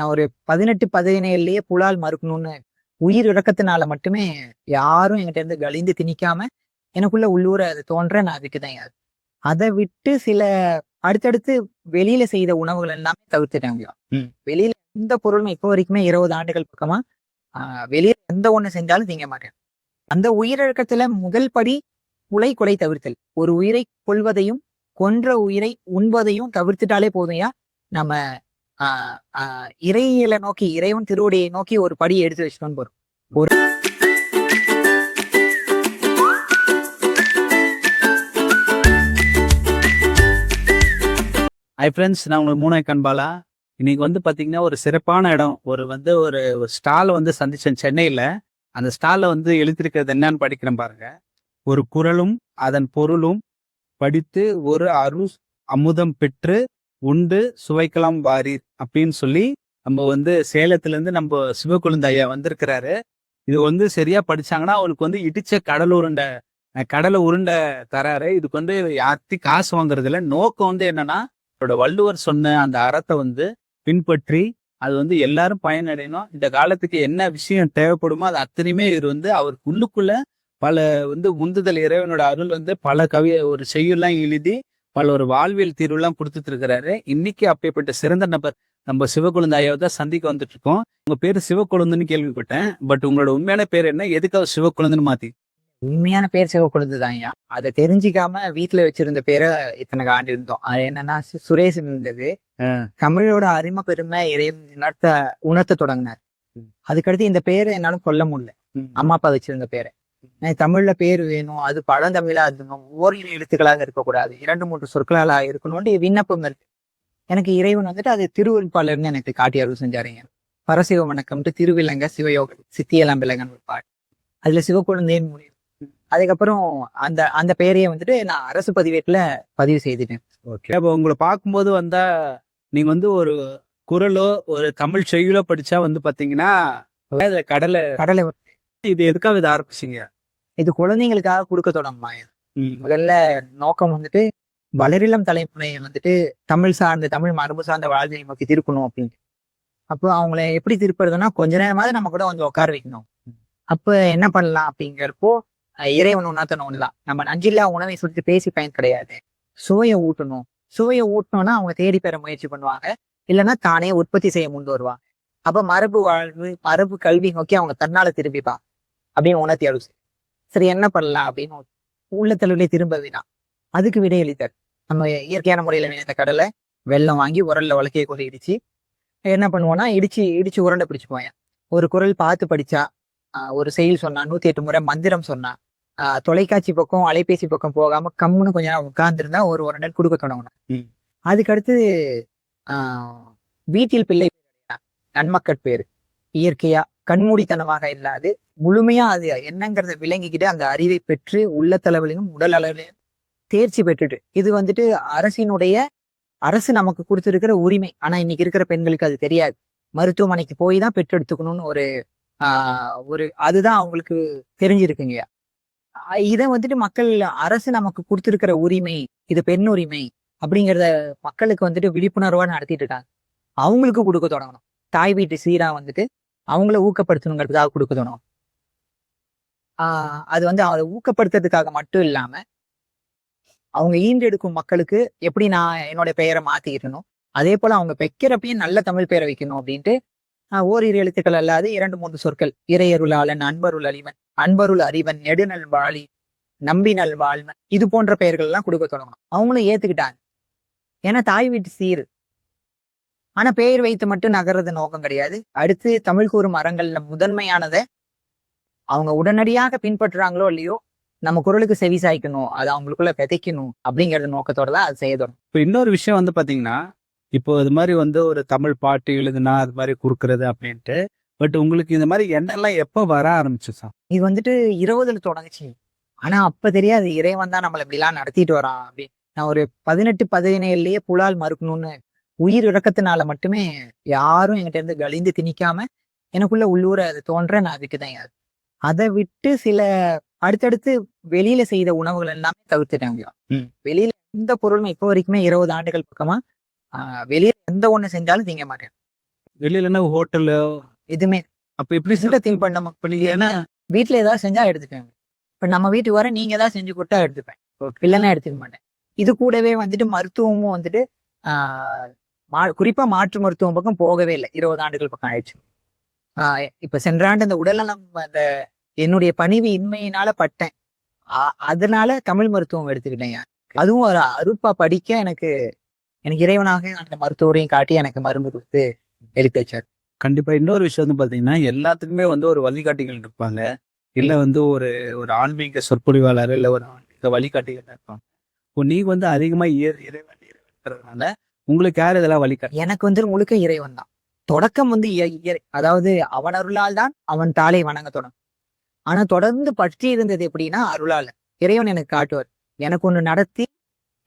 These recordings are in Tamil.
நான் ஒரு 18, 17லயே புலால் மறுக்கணும்னு உயிர் இறக்கத்தினால மட்டுமே யாரும் என்கிட்ட இருந்து கழிந்து திணிக்காம எனக்குள்ள உள்ளூர அது தோன்ற நான் அதுக்குதான் அதை விட்டு சில அடுத்தடுத்து வெளியில செய்த உணவுகள் எல்லாமே தவிர்த்துட்டாங்க. வெளியில எந்த பொருளும் இப்போ வரைக்குமே 20 ஆண்டுகள் பக்கமா வெளியில எந்த ஒண்ணு செஞ்சாலும் திங்க மாட்டேன். அந்த உயிரிழக்கத்துல முதல் படி கொலை தவிர்த்தல். ஒரு உயிரை கொல்வதையும் கொன்ற உயிரை உண்பதையும் தவிர்த்துட்டாலே போதும்யா. நம்ம இறையியலை நோக்கி, இறைவன் திருவடியை நோக்கி ஒரு படி எடுத்து வச்சுக்கோன்னு போறோம். ஒரு ஹை ஃப்ரெண்ட்ஸ், நான் உங்களுக்கு மூணாய் கண்பாலா. இன்னைக்கு பார்த்தீங்கன்னா ஒரு சிறப்பான இடம். ஒரு ஸ்டாலை சந்திச்சேன் சென்னையில். அந்த ஸ்டாலில் எழுதியிருக்கிறது என்னன்னு படிக்கிறேன் பாருங்க. ஒரு குறளும் அதன் பொருளும் படித்து ஒரு அமுதம் பெற்று உண்டு சுவைக்கலாம் வாரீர் அப்படின்னு சொல்லி நம்ம சேலத்துலேருந்து நம்ம சிவக்குழுந்த ஐயா வந்திருக்கிறாரு. இது சரியா படிச்சாங்கன்னா அவனுக்கு இடிச்ச கடலை உருண்டை தராரு. இதுக்கு யார்த்தையும் காசு வாங்குறது இல்லை. நோக்கம் என்னன்னா, அவரோட வள்ளுவர் சொன்ன அந்த அறத்தை பின்பற்றி அது எல்லாரும் பயனடையணும். இந்த காலத்துக்கு என்ன விஷயம் தேவைப்படுமோ அது அத்தனையுமே இவர் அவருக்கு உள்ளுக்குள்ள பல உந்துதல், இறைவனோட அருள் பல ஒரு செய்யுள்ளாம் எழுதி பல ஒரு வாழ்வியல் தீர்வுலாம் கொடுத்துட்டு இருக்கிறாரு. இன்னைக்கு அப்பேற்பட்ட சிறந்த நபர் நம்ம சிவக்குழுந்த ஐயாவை தான் சந்திக்க வந்துட்டு இருக்கோம். உங்க பேரு சிவக்குழுந்துன்னு கேள்விப்பட்டேன். பட் உங்களோட உண்மையான பேர் என்ன? எதுக்காக சிவக்குழுந்துன்னு மாத்தி? உண்மையான பேர் சிவக்குழுந்து தான் ஐயா. அதை தெரிஞ்சுக்காம வீட்டுல வச்சிருந்த பேரை இத்தனை ஆண்டு இருந்தோம். அது என்னன்னா சுரேஷ் இருந்தது. தமிழோட அருமை பெருமை இறைவன் உணர்த்த தொடங்கினார். அதுக்கடுத்து இந்த பேரை என்னாலும் சொல்ல முடியல. அம்மா அப்பா வச்சிருந்த பேரை தமிழ்ல பேர் வேணும், அது பழந்தமிழா இருக்கணும், ஓரிரு எழுத்துக்களாக இருக்கக்கூடாது, 2, 3 சொற்களாக இருக்கணும்னு விண்ணப்பம் இருக்கு. எனக்கு இறைவன் அது திருவெழுப்பாளர்னு எனக்கு காட்டி அருள் செஞ்சாருங்க. பரசிவ வணக்கம்ட்டு திருவிலங்க சிவயோக சித்தியலாம் விலங்கன் ஒரு பாட்டு. அதுல சிவக்குழுந்தேன்னு முடியும். அதுக்கப்புறம் அந்த பெயரையே நான் அரசு பதிவேட்டுல பதிவு செய்துட்டேன். ஓகே. அப்போ உங்களை பார்க்கும்போது நீங்க ஒரு குறளோ ஒரு தமிழ் செய்யுளோ படிச்சா பாத்தீங்கன்னா கடலை இது எதுக்காக இதை ஆரம்பிச்சிங்க? இது குழந்தைங்களுக்காக கொடுக்க தொடங்குமாங்க. முதல்ல நோக்கம் வளரிளம் தலைமுறையை தமிழ் சார்ந்த தமிழ் மரபு சார்ந்த வாழ்க்கையை நோக்கி திருப்பணும் அப்படின்ட்டு. அப்போ அவங்கள எப்படி திருப்புறதுன்னா, கொஞ்ச நேரமாவது நம்ம கூட உட்கார வைக்கணும். அப்ப என்ன பண்ணலாம் அப்படிங்கிறப்போ இறைவன் உணர்த்தணும்லாம். நம்ம நஞ்சில்லா உணவை சுற்றி பேசி பயன் கிடையாது. சுவையை ஊட்டணும். சுவையை ஊட்டணும்னா அவங்க தேடி பெற முயற்சி பண்ணுவாங்க. இல்லைன்னா தானே உற்பத்தி செய்ய முன் வருவாங்க. அப்ப மரபு வாழ்வு, மரபு கல்வி நோக்கி அவங்க தன்னால திரும்பிப்பாங்க அப்படின்னு உணர்த்தி அழுது. சரி, என்ன பண்ணலாம் அப்படின்னு உள்ளத்தளவிலே திரும்ப வினா. அதுக்கு விடையளித்தார். நம்ம இயற்கையான முறையில விளைந்த கடலை வெள்ளம் வாங்கி உரல்ல வழக்கையை கூட இடிச்சு என்ன பண்ணுவோம்னா, இடிச்சு உருண்டை பிடிச்சுப்போம். ஒரு குறள் பார்த்து படிச்சா, ஒரு செயல் சொன்னா, 108 முறை மந்திரம் சொன்னா, தொலைக்காட்சி பக்கம் அலைபேசி பக்கம் போகாம கம்முன்னு கொஞ்ச நேரம் உட்கார்ந்துருந்தா ஒரு உரண்டல் கொடுக்க தொடங்கணும். அதுக்கடுத்து வீட்டில் பிள்ளை நன்மக்கள் பேரு இயற்கையா கண்மூடித்தனமாக இல்லாது முழுமையா அது என்னங்கிறத விளங்கிக்கிட்டு அந்த அறிவை பெற்று உள்ளத்தளவிலும் உடல் அளவிலையும் தேர்ச்சி பெற்றுட்டு இது அரசு நமக்கு கொடுத்துருக்கிற உரிமை. ஆனா இன்னைக்கு இருக்கிற பெண்களுக்கு அது தெரியாது. மருத்துவமனைக்கு போய் தான் பெற்றெடுத்துக்கணும்னு ஒரு அதுதான் அவங்களுக்கு தெரிஞ்சிருக்குங்க. இதை மக்கள் அரசு நமக்கு கொடுத்துருக்கிற உரிமை, இது பெண் உரிமை அப்படிங்கிறத மக்களுக்கு விழிப்புணர்வா நடத்திட்டு இருக்காங்க. அவங்களுக்கு கொடுக்க தொடங்கணும். தாய் வீட்டு சீரா அவங்கள ஊக்கப்படுத்தணுங்கிறதுக்காக கொடுக்க தொடங்கும். அது அதை ஊக்கப்படுத்துறதுக்காக மட்டும் இல்லாம அவங்க ஈண்டெடுக்கும் மக்களுக்கு எப்படி நான் என்னோட பெயரை மாத்திக்கிட்டணும், அதே போல அவங்க வைக்கிறப்பையும் நல்ல தமிழ் பெயரை வைக்கணும் அப்படின்ட்டு ஓரிரு எழுத்துக்கள் அல்லாது 2, 3 சொற்கள் இறையருளாளன், அன்பருள் அறிவன், அன்பருள் அறிவன், நெடுநல் வாழி, நம்பினல் வாழ்வன், இது போன்ற பெயர்கள் எல்லாம் கொடுக்க தொடங்கணும். அவங்களும் ஏத்துக்கிட்டாங்க. ஏன்னா தாய் வீட்டு சீர். ஆனா பெயர் வைத்து மட்டும் நகர்றது நோக்கம் கிடையாது. அடுத்து தமிழ் கூறும் அறங்கள்ல முதன்மையானதை அவங்க உடனடியாக பின்பற்றுறாங்களோ இல்லையோ, நம்ம குரலுக்கு செவி சாய்க்கணும், அது அவங்களுக்குள்ள விதைக்கணும் அப்படிங்கறது நோக்கத்தோட தான் அது செய்ய தொடங்கும். இப்போ இன்னொரு விஷயம் பாத்தீங்கன்னா, இப்போ இது மாதிரி ஒரு தமிழ் பாட்டு எழுதுனா அது மாதிரி குறுக்குறது அப்படின்ட்டு. பட் உங்களுக்கு இந்த மாதிரி எண்ணெல்லாம் எப்போ வர ஆரம்பிச்சு சார்? இது 20ல தொடங்குச்சு. ஆனா அப்ப தெரியாது இறைவன் தான் நம்மள இப்படிலாம் நடத்திட்டு வரான் அப்படின்னு. நான் ஒரு 18, 17லயே புலால் மறுக்கணும்னு உயிர் இறக்கத்தினால மட்டுமே யாரும் என்கிட்ட இருந்து கழிந்து திணிக்காம எனக்குள்ள உள்ளூர அது தோன்ற நான் அதுக்குதான். அதை விட்டு சில அடுத்தடுத்து வெளியில செய்த உணவுகள் எல்லாமே தவிர்த்துட்டாங்க. வெளியில எந்த பொருளும் இப்போ வரைக்குமே 20 ஆண்டுகள் பக்கமா வெளியில எந்த ஒண்ணு செஞ்சாலும் திங்க மாட்டேன். வெளியிலன்னா ஹோட்டலு எதுவுமே அப்ப எப்படி திங்க் பண்ண இப்ப நீங்க என்ன வீட்டுல ஏதாவது செஞ்சா எடுத்துப்பேன். இப்ப நம்ம வீட்டுக்கு வர நீங்க ஏதாவது செஞ்சு கொடுத்தா எடுத்துப்பேன், இல்லைன்னா எடுத்துக்க மாட்டேன். இது கூடவே வந்துட்டு மருத்துவமும் வந்துட்டு குறிப்பா மாற்று மருத்துவம் பக்கம் போகவே இல்லை. 20 ஆண்டுகள் பக்கம் ஆயிடுச்சு. இப்ப சென்ற ஆண்டு அந்த உடல்நலம் அந்த என்னுடைய பணிவு இன்மையினால பட்டேன். அதனால தமிழ் மருத்துவம் எடுத்துக்கிட்டேன். அதுவும் ஒரு அருப்பா படிக்க எனக்கு எனக்கு இறைவனாக அந்த மருத்துவரையும் காட்டி எனக்கு மருந்து கொடுத்து எடுத்து வச்சார். கண்டிப்பா இன்னொரு விஷயம் வந்து பாத்தீங்கன்னா எல்லாத்துக்குமே வந்து ஒரு வழிகாட்டிகள் இருப்பாங்க. இல்ல வந்து ஒரு ஒரு ஆன்மீக சொற்பொழிவாளர் இல்ல ஒரு ஆன்மீக வழிகாட்டிகள் இருப்பாங்க. இப்போ நீங்க வந்து அதிகமா இறைவன்றதுனால உங்களுக்கு யார் இதெல்லாம் வழிகாட்டி? எனக்கு வந்து முழுக்க இறைவன் தான். தொடக்கம் வந்து அதாவது அவன் அருளால் தான் அவன் தாளை வணங்க தொடங்கும். ஆனா தொடர்ந்து பற்றி இருந்தது எப்படின்னா அருளால. இறைவன் எனக்கு காட்டுவார். எனக்கு ஒண்ணு நடத்தி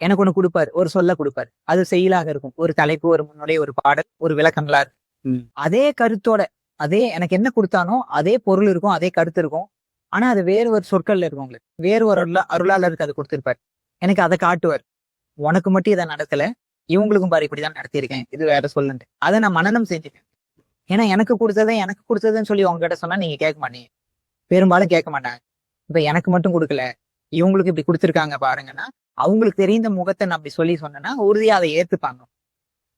எனக்கு ஒண்ணு கொடுப்பாரு. ஒரு சொல்ல கொடுப்பாரு. அது செயலாக இருக்கும். ஒரு தலைப்பு, ஒரு முன்னுரை, ஒரு பாடல், ஒரு விளக்கங்களா இருக்கும். அதே கருத்தோட அதே எனக்கு என்ன கொடுத்தானோ அதே பொருள் இருக்கும், அதே கருத்து இருக்கும். ஆனா அது வேறு ஒரு சொற்கள்ல இருக்கும். உங்களுக்கு வேறு ஒரு அருளாளருக்கு அது கொடுத்திருப்பாரு. எனக்கு அதை காட்டுவார். உனக்கு மட்டும் இதை நடத்தல, இவங்களுக்கும் பாரு இப்படிதான் நடத்தியிருக்கேன், இது வேற சொல்லுன்ட்டு. அதை நான் மனனம் செஞ்சுட்டேன். ஏன்னா எனக்கு கொடுத்ததுன்னு சொல்லி உங்ககிட்ட சொன்னா நீங்க கேட்க மாட்டீங்க, பெரும்பாலும் கேட்க மாட்டாங்க. இப்ப எனக்கு மட்டும் கொடுக்கல, இவங்களுக்கு இப்படி கொடுத்துருக்காங்க பாருங்கன்னா, அவங்களுக்கு தெரிந்த முகத்தை நான் அப்படி சொல்லி சொன்னேன்னா உறுதியா அதை ஏத்துப்பாங்க.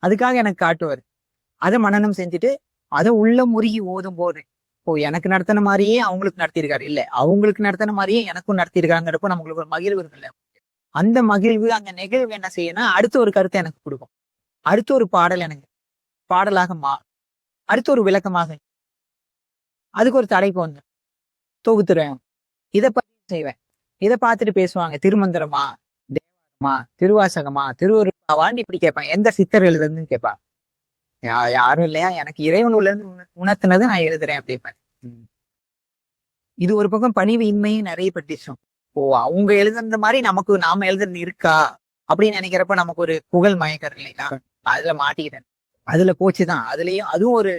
அதுக்காக எனக்கு காட்டுவார். அதை மனனம் செஞ்சுட்டு அதை உள்ள முருகி ஓதும் போது எனக்கு நடத்தின மாதிரியே அவங்களுக்கு நடத்தியிருக்காரு, இல்ல அவங்களுக்கு நடத்தின மாதிரியே எனக்கும் நடத்தியிருக்காங்கிறப்போ நம்மளுக்கு ஒரு மகிழ்வு இருக்குல்ல. அந்த மகிழ்வு அந்த நிகழ்வு என்ன செய்யணும், அடுத்த ஒரு கருத்தை எனக்கு கொடுக்கும். அடுத்த ஒரு பாடல் எனக்கு பாடலாக அடுத்த ஒரு விளக்கமாக, அதுக்கு ஒரு தலைப்பு வந்து தொகுத்துருவேன். இதை பத்தி செய்வேன். இதை பார்த்துட்டு பேசுவாங்க, திருமந்திரமா, தேவாரமா, திருவாசகமா, திருவருட்பாவான்னு இப்படி கேட்பாங்க. எந்த சித்தர் எழுதுன்னு கேட்பாங்க. யாரும் இல்லையா, எனக்கு இறைவன் உள்ள உணர்த்தினது நான் எழுதுறேன் அப்படிப்பேன். இது ஒரு பக்கம் பணிவு இன்மையும் நிறைய பட்டுச்சோம். அவங்க எழுதுற மாதிரி நாம எழுதுறது இருக்கா அப்படின்னு நினைக்கிறப்ப நமக்கு ஒரு புகழ் மயக்கர் இல்லைங்களா, அதுல மாட்டிக்கிட்டேன். அதுல போச்சுதான். அதுலயும் அதுவும் ஒரு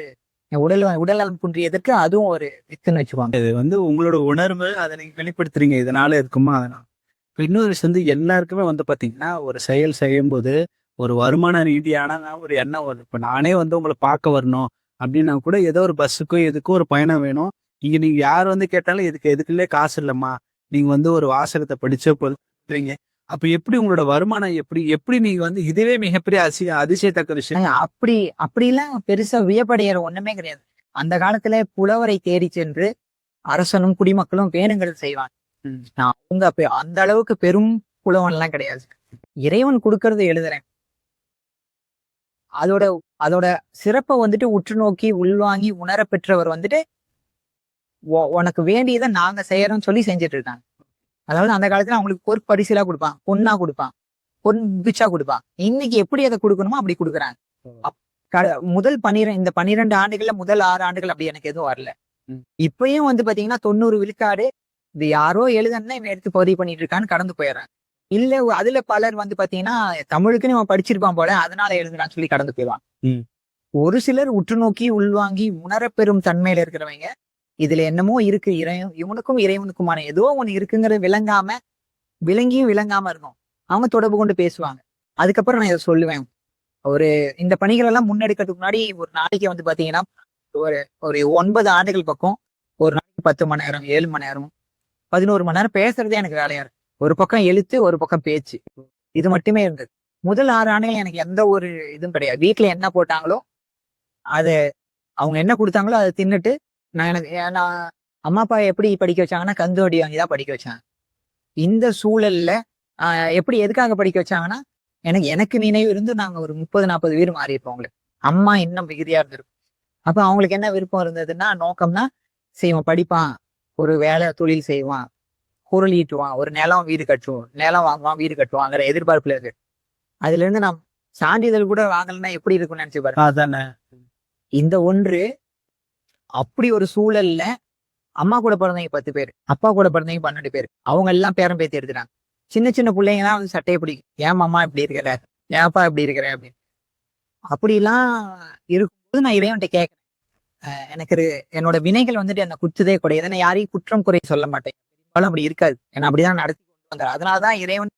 உடல்நலம் குன்றியதற்கு அதுவும் ஒரு வித்துன்னு வச்சுக்கோங்க. இது வந்து உங்களோட உணர்வு, அதை நீங்க வெளிப்படுத்துறீங்க, இதனால இருக்குமா அதனால. இப்ப இன்னொரு விஷயம் வந்து எல்லாருக்குமே வந்து பாத்தீங்கன்னா ஒரு செயல் செய்யும் போது ஒரு வருமான ரீதியான ஒரு எண்ணம் வரும். இப்ப நானே வந்து உங்களை பார்க்க வரணும் அப்படின்னா கூட ஏதோ ஒரு பஸ்ஸுக்கோ எதுக்கோ ஒரு பயணம் வேணும். இங்க நீங்க யார் வந்து கேட்டாலும் எதுக்குள்ளே காசு இல்லம்மா, நீங்க வந்து ஒரு வாசகத்தை படிச்ச போதுறீங்க. அப்ப எப்படி உங்களோட வருமானம் எப்படி நீங்க வந்து இதுவே மிகப்பெரிய அதிசயத்தக்க விஷயம். அப்படிலாம் பெருசா வியப்படைகிற ஒண்ணுமே கிடையாது. அந்த காலத்துல புலவரை தேடி சென்று அரசனும் குடிமக்களும் வேணுங்கிறது செய்வாங்க. அவங்க அந்த அளவுக்கு பெரும் புலவன் எல்லாம் கிடையாது. இறைவன் கொடுக்கறது எழுதுறேன். அதோட சிறப்பை வந்துட்டு உற்று நோக்கி உள்வாங்கி உணர பெற்றவர் வந்துட்டு உனக்கு வேண்டியதை நாங்க செய்யறோம்னு சொல்லி செஞ்சுட்டு இருக்காங்க. அதாவது அந்த காலத்துல அவங்களுக்கு ஒரு பரிசிலா கொடுப்பான், பொண்ணா கொடுப்பான், பிச்சா கொடுப்பான். இன்னைக்கு எப்படி அதை கொடுக்கணுமோ அப்படி கொடுக்குறாங்க. முதல் 12 ஆண்டுகள்ல முதல் 6 ஆண்டுகள் அப்படி எனக்கு எதுவும் வரல. இப்பயும் வந்து பாத்தீங்கன்னா 90 விழுக்காடு இது யாரோ எழுதன்னா இவன் எடுத்து பதிவு பண்ணிட்டு இருக்கான்னு கடந்து போயிடுறாங்க. இல்ல அதுல பலர் வந்து பாத்தீங்கன்னா தமிழுக்குன்னு அவன் படிச்சிருப்பான் போல அதனால எழுதுறான்னு சொல்லி கடந்து போயிடுவான். ஒரு சிலர் உற்று நோக்கி உள்வாங்கி உணரப்பெறும் தன்மையில இருக்கிறவங்க இதுல என்னமோ இருக்கு, இவனுக்கும் இறைவனுக்குமான ஏதோ ஒண்ணு இருக்குங்கிறது விளங்கியும் விளங்காம இருக்கும். அவங்க தொடர்பு கொண்டு பேசுவாங்க. அதுக்கப்புறம் நான் இதை சொல்லுவேன். இந்த பணிகள் எல்லாம் முன்னெடுக்கிறதுக்கு முன்னாடி ஒரு நாளைக்கு வந்து பாத்தீங்கன்னா ஒரு 9 ஆண்டுகள் பக்கம் ஒரு நாளைக்கு 10 மணி நேரம் 7 மணி நேரம் 11 மணி நேரம் பேசுறதே எனக்கு வேலையா இருக்கு. ஒரு பக்கம் எழுத்து, ஒரு பக்கம் பேச்சு, இது மட்டுமே இருந்தது. முதல் 6 ஆண்டுகள் எனக்கு எந்த ஒரு இதுவும் கிடையாது. வீட்டுல என்ன போட்டாங்களோ அதை அவங்க என்ன கொடுத்தாங்களோ அதை தின்னுட்டு நான் அம்மா அப்பா எப்படி படிக்க வச்சாங்கன்னா கந்தோடி வாங்கிதான் படிக்க வச்சாங்க. இந்த சூழல்ல எப்படி எதுக்காக படிக்க வச்சாங்கன்னா எனக்கு நினைவு இருந்து நாங்க ஒரு 30-40 பேர் மாறி இருப்போம். அவங்களுக்கு அம்மா இன்னும் மிகுதியா இருந்திருக்கும். அப்ப அவங்களுக்கு என்ன விருப்பம் இருந்ததுன்னா நோக்கம்னா செய்வான், படிப்பான், ஒரு வேலை தொழில் செய்வான், பொருள் ஈட்டுவான், ஒரு நிலம் வீடு கட்டுவோம், நிலம் வாங்குவான் வீடு கட்டுவாங்கிற எதிர்பார்ப்புல இருக்கு. அதுல இருந்து நான் சான்றிதழ் கூட வாங்கலன்னா எப்படி இருக்கும்னு நினைச்சு பாருங்க. அதானே இந்த ஒன்று அப்படி ஒரு சூழல்ல அம்மா கூட பிறந்தவங்க 10 பேர், அப்பா கூட பிறந்தவங்க 12 பேர், அவங்க எல்லாம் பேரம் பேத்தி எடுத்துட்டாங்க. சின்ன சின்ன பிள்ளைங்க தான் வந்து சட்டையை பிடிக்கும். ஏன் மாமா இப்படி இருக்கிற, ஏன்ப்பா இப்படி இருக்கிற அப்படின்னு. அப்படிலாம் இருக்கும்போது நான் இறைவன்கிட்ட கேட்கிறேன். எனக்கு என்னோட வினைகள் வந்துட்டு என்ன குத்துதே கிடையாது. நான் யாரையும் குற்றம் குறை சொல்ல மாட்டேன். அப்படி இருக்காது. ஏன்னா அப்படிதான் நடத்தி கொண்டு வந்தார். அதனாலதான் இறைவன்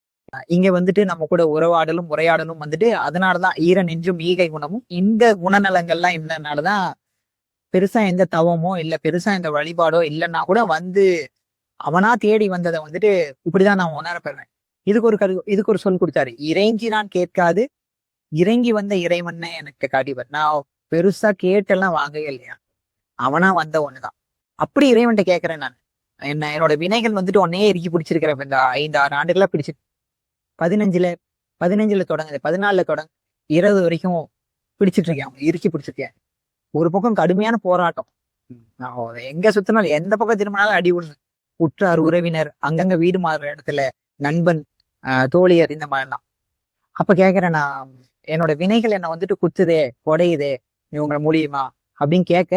இங்க வந்துட்டு நம்ம கூட உறவாடலும் உரையாடலும் வந்துட்டு அதனாலதான் ஈர நெஞ்சும் ஈகை குணமும் இந்த குணநலங்கள்லாம் இருந்ததுனாலதான் பெருசா எந்த தவமோ இல்ல பெருசா எந்த வழிபாடோ இல்லைன்னா கூட வந்து அவனா தேடி வந்ததை வந்துட்டு இப்படிதான் நான் உணரப்படுறேன். இதுக்கு ஒரு சொல் கொடுத்தாரு, இறைஞ்சி நான் கேட்காது இறங்கி வந்த இறைவனை எனக்கு காட்டிவர். நான் பெருசா கேட்டெல்லாம் வாங்கவே இல்லையா, அவனா வந்த ஒண்ணுதான். அப்படி இறைவன்ட்ட கேட்கிறேன் நான். என்னோட வினைகள் வந்துட்டு உன்னையே இறுக்கி பிடிச்சிருக்கிறேன். இந்த 5-6 ஆண்டுகளா பிடிச்சு 15ல தொடங்குது, 14ல தொடங்க 20 வரைக்கும் பிடிச்சிட்டு இருக்கேன். அவங்க இறுக்கி பிடிச்சிருக்கேன். ஒரு பக்கம் கடுமையான போராட்டம். நான் எங்க சுத்தினாலும் எந்த பக்கம் திரும்பினாலும் அடி விடுது. உற்றார் உறவினர், அங்கங்க வீடு மாறுற இடத்துல நண்பன், தோழியர், இந்த மாதிரிலாம். அப்ப கேட்கிறேன் நான், என்னோட வினைகள் என்னை வந்துட்டு குத்துதே கொடையுதே இவங்க மூலியமா அப்படின்னு கேட்க,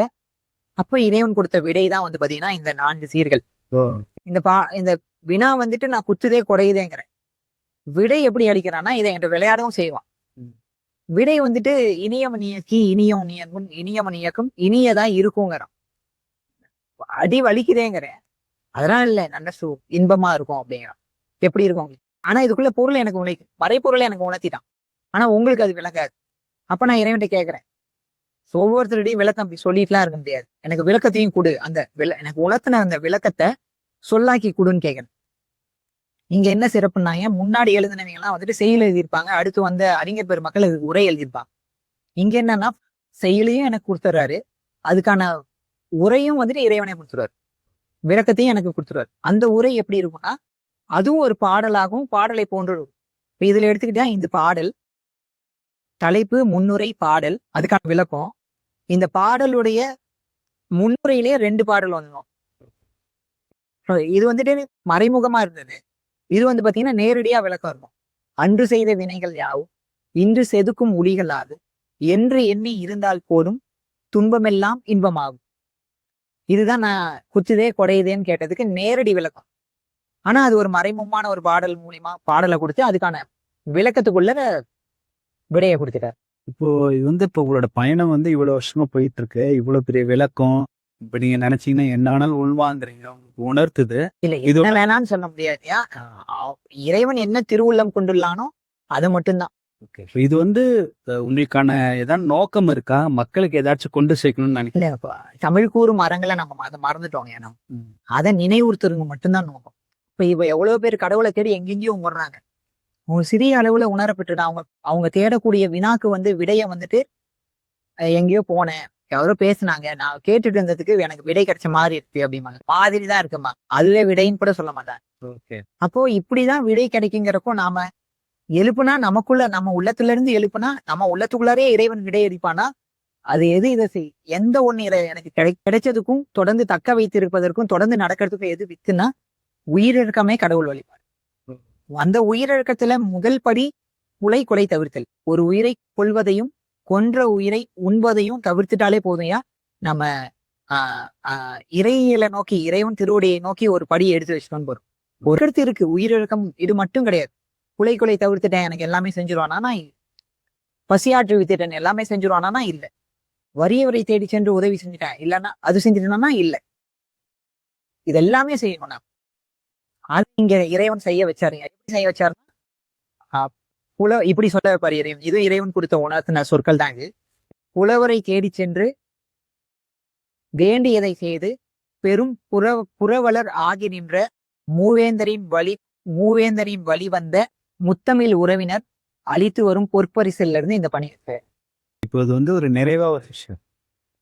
அப்ப இறைவன் கொடுத்த விடைதான் வந்து பாத்தீங்கன்னா இந்த 4 சீர்கள். இந்த வினா வந்துட்டு நான் குத்துதே கொடையுதேங்கிறேன். விடை எப்படி அளிக்கிறான்னா, இதை என்கிட்ட விளையாடவும் செய்வான். விடை வந்துட்டு இனியவன் இயக்கி இனியம் நீக்கும் இனியவன் இயக்கும் இனியதா இருக்குங்கிறான். அடி வலிக்குதேங்கிறேன். அதெல்லாம் இல்ல, நல்ல இன்பமா இருக்கும் அப்படிங்கிறான். எப்படி இருக்கும் உங்களுக்கு? ஆனா இதுக்குள்ள பொருள் எனக்கு மறைப்பொருளை எனக்கு உணர்த்திட்டான். ஆனா உங்களுக்கு அது விளக்காது. அப்ப நான் இறைவன்ட்ட கேட்கிறேன், ஒவ்வொருத்தருடையும் விளக்கம் அப்படி சொல்லிட்டுலாம் இருக்க முடியாது. எனக்கு விளக்கத்தையும் கொடு, எனக்கு உணர்த்தின அந்த விளக்கத்தை சொல்லாக்கி கொடுன்னு கேட்கிறேன். இங்க என்ன சிறப்புன்னா, முன்னாடி எழுதினவங்க எல்லாம் வந்துட்டு செயல் எழுதியிருப்பாங்க, அடுத்து வந்த அறிஞர் பெருமக்கள் உரை எழுதியிருப்பாங்க. இங்க என்னன்னா, செயலையும் எனக்கு கொடுத்துறாரு, அதுக்கான உரையும் வந்துட்டு இறைவனை கொடுத்துருவாரு, விளக்கத்தையும் எனக்கு கொடுத்துருவாரு. அந்த உரை எப்படி இருக்கும்னா, அதுவும் ஒரு பாடலாகவும் பாடலை போன்று இருக்கும். இப்ப இதுல எடுத்துக்கிட்டா, இந்த பாடல் தலைப்பு முன்னுரை பாடல், அதுக்கான விளக்கம். இந்த பாடலுடைய முன்னுரையிலேயே 2 பாடல் வந்துடும். இது வந்துட்டு மறைமுகமா இருந்தது. இது வந்து பாத்தீங்கன்னா நேரடியா விளக்கம் இருக்கும். அன்று செய்த வினைகள் யாவும் இன்று செதுக்கும் ஒளிகளாது என்று எண்ணி இருந்தால் போதும் துன்பமெல்லாம் இன்பமாகும். இதுதான் நான் குத்துதே கொடையுதேன்னு கேட்டதுக்கு நேரடி விளக்கம். ஆனா அது ஒரு மறைமுகமான ஒரு பாடல் மூலியமா பாடலை கொடுத்து அதுக்கான விளக்கத்துக்குள்ள விடையை கொடுத்துட்டார். இப்போ இது வந்து இப்போ உங்களோட பயணம் வந்து இவ்வளவு வருஷமா போயிட்டு இருக்கு, இவ்வளவு பெரிய விளக்கம். இப்ப நீங்க நினைச்சீங்கன்னா என்ன ஆனாலும் உள்வாங்குறீங்க, உங்களுக்கு உணர்த்துது. இல்ல இது என்ன வேணான்னு சொல்ல முடியாது. இறைவன் என்ன திருவுள்ளம் கொண்டுள்ளானோ அது மட்டும்தான். இது வந்து உங்களுக்கான ஏதாவது நோக்கம் இருக்கா? மக்களுக்கு ஏதாச்சும் கொண்டு சேர்க்கணும்னு நினைக்கிறேன். இல்ல, தமிழ் கூறும் மரங்களை நம்ம அதை மறந்துட்டோங்க. ஏன்னா அதை நினைவுறுத்துறவங்க மட்டும்தான் நோக்கம். இப்ப எவ்வளவு பேர் கடவுளை தேடி எங்கெங்கேயும் உணர்றாங்க. அவங்க சிறிய அளவுல உணரப்பட்டுட்டா அவங்க தேடக்கூடிய வினாக்கு வந்து விடைய வந்துட்டு எங்கேயோ போனேன், யாரோ பேசுனாங்க, நான் கேட்டுட்டு இருந்ததுக்கு எனக்கு விடை கிடைச்ச மாதிரி இருக்கு அப்படிம்பாங்க. மாதிரி தான் இருக்குமா, அதுவே விடைன்னு கூட சொல்ல மாட்டாங்க. அப்போ இப்படிதான் விடை கிடைக்குங்கிறப்போ நாம எழுப்புனா, நமக்குள்ள நம்ம உள்ளத்துல இருந்து எழுப்புனா, நம்ம உள்ளத்துக்குள்ளாரே இறைவன் விடை அளிப்பானா, அது எது இதை எந்த ஒண்ணு எனக்கு கிடைச்சதுக்கும் தொடர்ந்து தக்க வைத்திருப்பதற்கும் தொடர்ந்து நடக்கிறதுக்கும் எது வித்துனா, உயிரிழக்கமே கடவுள் வழிபாடு. அந்த உயிரிழக்கத்துல முதல் படி கொலை தவிர்த்தல். ஒரு உயிரை கொல்வதையும் கொன்ற உயிரை உண்பதையும் தவிர்த்துட்டாலே போதையா நம்ம இறையில நோக்கி, இறைவன் திருவடியை நோக்கி ஒரு படி எடுத்து வச்சுக்கோன்னு போறோம். ஒரு இடத்து இருக்கு உயிரிழக்கம். இது மட்டும் கிடையாது. கொலை தவிர்த்துட்டேன் எனக்கு எல்லாமே செஞ்சிருவானா, பசியாற்று வித்துட்டேன் எல்லாமே செஞ்சிருவானா, இல்ல. வறியவரை தேடி சென்று உதவி செஞ்சுட்டேன் இல்லைன்னா அது செஞ்சுட்டேன்னா இல்ல. இது எல்லாமே செய்யணும். நான் அது இங்க இறைவன் செய்ய வச்சாருங்க. எப்படி செய்ய வச்சாருன்னா, இப்படி சொல்ல வைப்பாரு இறைவன். இது இறைவன் கொடுத்த உணர்த்தின சொற்கள் தான் இது. புலவரை தேடி சென்று வேண்டியதை செய்து பெரும் புறவலர் ஆகி நின்ற மூவேந்தரின் வழி வந்த முத்தமிழ் உறவினர் அளித்து வரும் பொற்பரிசில இருந்து இந்த பணி இருக்கு. இப்போ இது வந்து ஒரு நிறைவா ஒரு விஷயம்.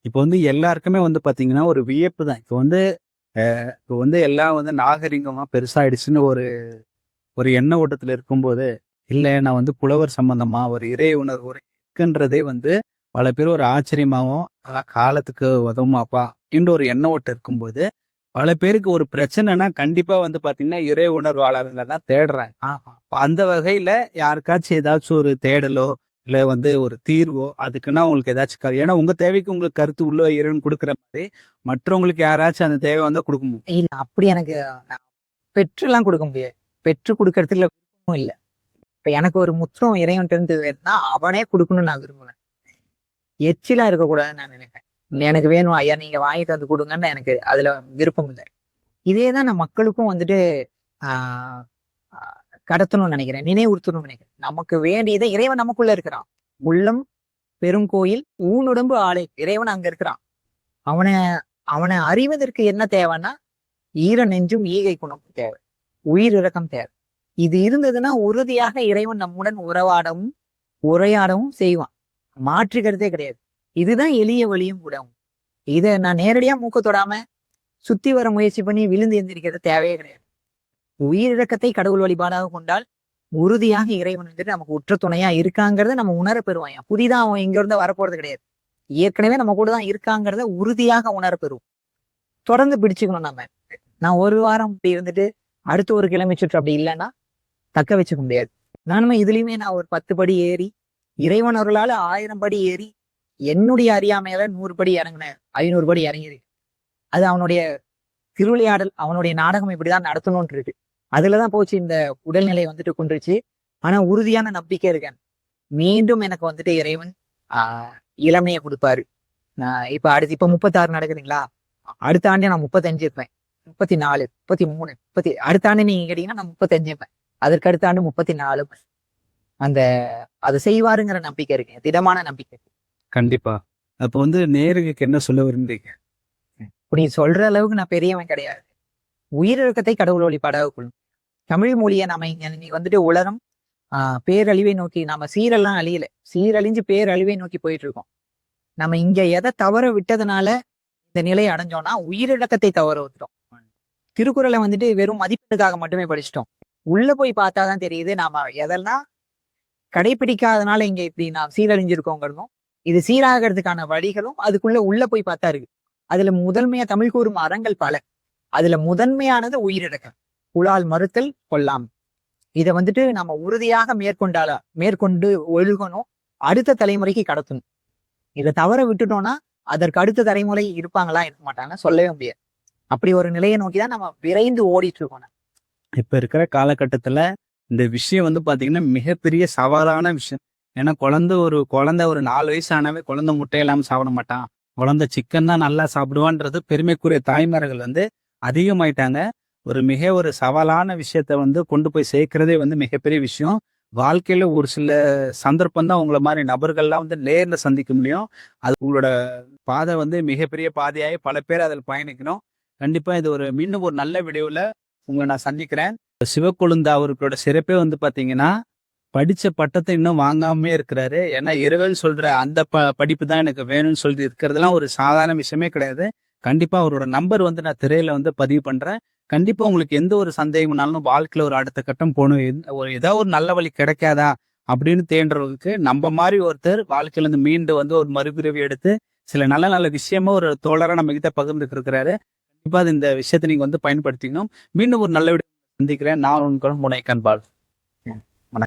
இப்போ வந்து எல்லாருக்குமே வந்து பாத்தீங்கன்னா ஒரு வியப்பு தான். இப்போ வந்து எல்லாம் வந்து நாகரிகமா பெருசாயிடுச்சுன்னு ஒரு எண்ண ஓட்டத்துல இருக்கும்போது, இல்ல நான் வந்து புலவர் சம்பந்தமா ஒரு இறை உணர்வு இருக்குன்றதே வந்து பல பேர் ஒரு ஆச்சரியமாவும் காலத்துக்கு உதவுமாப்பா அப்படின்ற ஒரு எண்ண ஓட்டம் இருக்கும்போது, பல பேருக்கு ஒரு பிரச்சனைனா கண்டிப்பா வந்து பாத்தீங்கன்னா இறை உணர்வாளர்களை தான் தேடுறாங்க. அந்த வகையில யாருக்காச்சும் ஏதாச்சும் ஒரு தேடலோ இல்ல வந்து ஒரு தீர்வோ அதுக்குன்னா உங்களுக்கு ஏதாச்சும், ஏன்னா உங்க தேவைக்கு உங்களுக்கு கருத்து உள்ள இறைவன் கொடுக்குற மாதிரி மற்றவங்களுக்கு யாராச்சும் அந்த தேவை வந்தா கொடுக்க முடியும். இல்ல, அப்படி எனக்கு பெற்றுலாம் கொடுக்க முடியாது. பெற்று கொடுக்கறதுல விருப்பமும் இல்லை. இப்ப எனக்கு ஒரு முற்றம் இறைவன் தெரிஞ்சதுன்னா அவனே கொடுக்கணும்னு நான் விரும்புவேன். எச்சிலா இருக்கக்கூடாதுன்னு நான் நினைக்கிறேன். எனக்கு வேணும் ஐயா, நீங்க வாங்கிட்டு வந்து கொடுங்கன்னு எனக்கு அதுல விருப்பம் இல்லை. இதேதான் நான் மக்களுக்கும் வந்துட்டு கடத்தணும்னு நினைக்கிறேன், நினைவுறுத்தணும்னு நினைக்கிறேன். நமக்கு வேண்டியதை இறைவன் நமக்குள்ள இருக்கிறான். உள்ளம் பெருங்கோயில் ஊனுடம்பு ஆலை, இறைவன் அங்க இருக்கிறான். அவனை அவனை அறிவதற்கு என்ன தேவைன்னா ஈர நெஞ்சும் ஈகை குணம் தேவை, உயிர் இரக்கம் தேவை. இது இருந்ததுன்னா உறுதியாக இறைவன் நம்முடன் உரையாடவும் செய்வான். மாற்றுக்கிறதே கிடையாது. இதுதான் எளிய வழியும் கூட. இதை நான் நேரடியா மூக்க தொடாம சுத்தி வர முயற்சி பண்ணி விழுந்து எந்திரிக்கிறது தேவையே கிடையாது. உயிரிழக்கத்தை கடவுள் வழிபாடாக கொண்டால் உறுதியாக இறைவன் வந்துட்டு நமக்கு உற்ற துணையா இருக்காங்கிறத நம்ம உணர பெறுவான். புதிதா அவன் இங்க இருந்து வரப்போறது கிடையாது. ஏற்கனவே நம்ம கூட தான் இருக்காங்கிறத உறுதியாக உணர பெறுவோம். தொடர்ந்து பிடிச்சுக்கணும். நான் ஒரு வாரம் இப்படி இருந்துட்டு அடுத்த ஒரு கிழமை சுற்று அப்படி இல்லைன்னா தக்க வச்சுக்க முடியாது. நானுமே இதுலயுமே நான் ஒரு 10 படி ஏறி இறைவன் அருளால 1000 படி ஏறி என்னுடைய அறியாமையில 100 படி இறங்கினேன், 500 படி இறங்கிருக்கு. அது அவனுடைய திருவிளையாடல், அவனுடைய நாடகம் இப்படிதான் நடத்தணும்னு இருக்கு. அதுலதான் போச்சு இந்த உடல்நிலை வந்துட்டு கொண்டுருச்சு. ஆனா உறுதியான நம்பிக்கை இருக்கேன், மீண்டும் எனக்கு வந்துட்டு இறைவன் இளமையை கொடுப்பாரு. நான் இப்ப 36 நடக்குதுங்களா, அடுத்த ஆண்டே நான் 35 இருப்பேன், 34, 33, அடுத்த ஆண்டு நீங்க கேட்டீங்கன்னா நான் 35 இருப்பேன், அதற்கு அடுத்த ஆண்டு 34. அதை செய்வாருங்கிற நம்பிக்கை இருக்கு, திடமான நம்பிக்கை. கண்டிப்பா. அப்போ வந்து நேருக்கு என்ன சொல்ல விரும்புறீங்க? இப்படி சொல்ற அளவுக்கு நான் பெரியவன் கிடையாது. உயிரிழக்கத்தை கடவுள் வழிபாடாக கொள்ளும். தமிழ் மொழியை நாம இன்னைக்கு வந்துட்டு உலகம் பேரழிவை நோக்கி, நாம சீரழிஞ்சு பேரழிவை நோக்கி போயிட்டு இருக்கோம். நம்ம இங்க எதை தவற விட்டதுனால இந்த நிலையை அடைஞ்சோம்னா உயிரிழக்கத்தை தவற விட்டுட்டோம். திருக்குறளை வந்துட்டு வெறும் மதிப்பெண்ணுக்காக மட்டுமே படிச்சிட்டோம். உள்ள போய் பார்த்தாதான் தெரியுது நாம எதெல்லாம் கடைபிடிக்காதனால இங்க இப்படி நாம் சீரழிஞ்சிருக்கோங்கிறதும், இது சீராகிறதுக்கான வழிகளும் அதுக்குள்ள உள்ள போய் பார்த்தா இருக்கு. அதுல முதன்மையா தமிழ் கூறும் அறங்கள் பல. அதுல முதன்மையானது உயிரிழக்கம், புலால் மறுத்தல் கொல்லாம். இதை வந்துட்டு நம்ம உறுதியாக மேற்கொண்டு ஒழுகணும், அடுத்த தலைமுறைக்கு கடத்தணும். இதை தவற விட்டுட்டோம்னா அதற்கு அடுத்த தலைமுறை இருப்பாங்களா இருக்க மாட்டாங்கன்னா சொல்லவே முடியாது. அப்படி ஒரு நிலையை நோக்கிதான் நம்ம விரைந்து ஓடிட்டு இருக்கோம். இப்ப இருக்கிற காலகட்டத்துல இந்த விஷயம் வந்து பாத்தீங்கன்னா மிகப்பெரிய சவாலான விஷயம். ஏன்னா குழந்தை ஒரு 4 வயசு ஆனவே குழந்தை முட்டை இல்லாம சாப்பிட மாட்டான், குழந்தை சிக்கன் தான் நல்லா சாப்பிடுவான்றது பெருமைக்குரிய தாய்மார்கள் வந்து அதிகமாயிட்டாங்க. ஒரு சவாலான விஷயத்த வந்து கொண்டு போய் சேர்க்கிறதே வந்து மிகப்பெரிய விஷயம். வாழ்க்கையில ஒரு சில சந்தர்ப்பம் தான் உங்களை மாதிரி நபர்கள்லாம் வந்து நேர்ல சந்திக்க முடியும். அது உங்களோட பாதை வந்து மிகப்பெரிய பாதையாகி பல பேர் அதில் பயணிக்கணும். கண்டிப்பா இது மீண்டும் ஒரு நல்ல வீடியோல உங்களை நான் சந்திக்கிறேன். சிவக்கொழுந்து அவர்களோட சிறப்பே வந்து பாத்தீங்கன்னா படிச்ச பட்டத்தை இன்னும் வாங்காமே இருக்கிறாரு. ஏன்னா இறைவன் சொல்ற அந்த படிப்பு தான் எனக்கு வேணும்னு சொல்லி இருக்கிறதுலாம் ஒரு சாதாரண விஷயமே கிடையாது. கண்டிப்பா அவரோட நம்பர் வந்து நான் திரையில வந்து பதிவு பண்றேன். கண்டிப்பா உங்களுக்கு எந்த ஒரு சந்தேகம்னாலும் வாழ்க்கையில ஒரு அடுத்த கட்டம் போகணும், ஏதாவது ஒரு நல்ல வழி கிடைக்காதா அப்படின்னு தேடுறவங்களுக்கு நம்ம மாதிரி ஒருத்தர் வாழ்க்கையில இருந்து மீண்டு வந்து ஒரு மறுபிறவி எடுத்து சில நல்ல நல்ல விஷயமா ஒரு தோழரா நம்ம கிட்ட பகிர்ந்துட்டு இருக்கிறாரு. கண்டிப்பா இந்த விஷயத்தை நீங்க வந்து பயன்படுத்திக்கணும். மீண்டும் ஒரு நல்ல வீடியோ சந்திக்கிறேன். நான் உங்கள் முனைக்கன்பால்.